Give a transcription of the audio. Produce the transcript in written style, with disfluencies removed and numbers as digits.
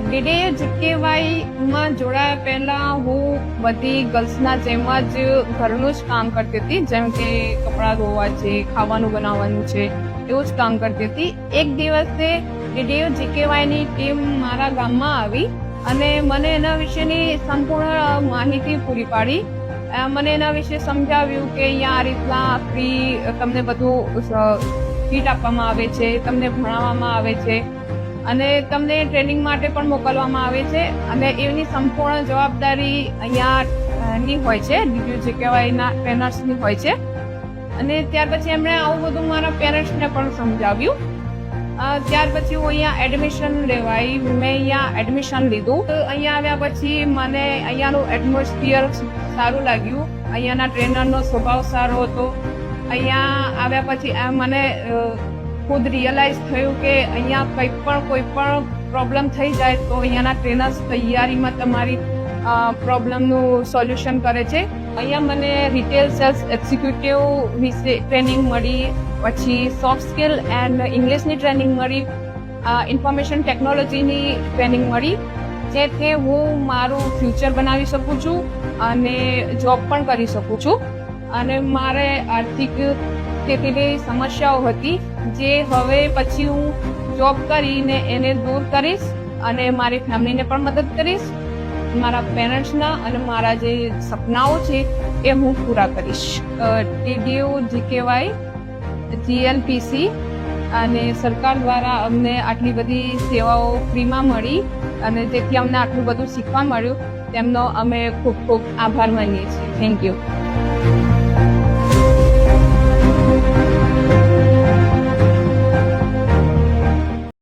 Did you જીકેવાયમાં જોડાયા પહેલા હું બધી ગર્લ્સના જેમ જ ઘરનું જ કામ કરતી હતી, જેમ કે કપડાં ધોવા છે, ખાવાનું બનાવવાનું છે, એવું જ કામ કરતી હતી. એક દિવસે ડીડીયુ જીકેવાયની ટીમ મારા ગામમાં આવી અને મને એના વિશેની સંપૂર્ણ માહિતી પૂરી પાડી. મને એના વિશે સમજાવ્યું કે અહીંયા આ રીતના ફ્રી તમને બધું કીટ આપવામાં આવે છે, તમને ભણાવવામાં આવે છે અને તમને ટ્રેનિંગ માટે પણ મોકલવામાં આવે છે અને એની સંપૂર્ણ જવાબદારી અહીંયાની હોય છે, ડીડીયુ જીકેવાયના ટ્રેનર્સની હોય છે. અને ત્યાર પછી એમણે આવું બધું મારા પેરેન્ટ્સને પણ સમજાવ્યું. ત્યાર પછી હું અહીંયા એડમિશન લેવાઈ. મેં અહીંયા એડમિશન લીધું. અહીંયા આવ્યા પછી મને અહીંયાનું એટમોસ્ફિયર સારું લાગ્યું. અહીંયાના ટ્રેનરનો સ્વભાવ સારો હતો. અહીંયા આવ્યા પછી મને ખુદ રિયલાઇઝ થયું કે અહીંયા કોઈ પણ પ્રોબ્લેમ થઈ જાય તો અહીંયાના ટ્રેનર્સ તૈયારીમાં તમારી પ્રોબ્લેમનું સોલ્યુશન કરે છે. અહીંયા મને રિટેલ સેલ્સ એક્ઝિક્યુટિવ વિશે ટ્રેનિંગ મળી, પછી સોફ્ટ સ્કિલ એન્ડ ઇંગ્લિશની ટ્રેનિંગ મળી, ઇન્ફોર્મેશન ટેકનોલોજીની ટ્રેનિંગ મળી, જેથી હું મારું ફ્યુચર બનાવી શકું છું અને જોબ પણ કરી શકું છું. અને મારે આર્થિક સ્થિતિની સમસ્યાઓ હતી, જે હવે પછી હું જોબ કરીને એને દૂર કરીશ અને મારી ફેમિલીને પણ મદદ કરીશ. મારા પેરેન્ટ્સના અને મારા જે સપનાઓ છે એ હું પૂરા કરીશ. ડીડીયુ જીકેવાય, જીએલપીસી અને સરકાર દ્વારા અમને આટલી બધી સેવાઓ ફ્રીમાં મળી અને જેથી અમને આટલું બધું શીખવા મળ્યું, તેમનો અમે ખૂબ ખૂબ આભાર માનીએ છીએ. Thank you.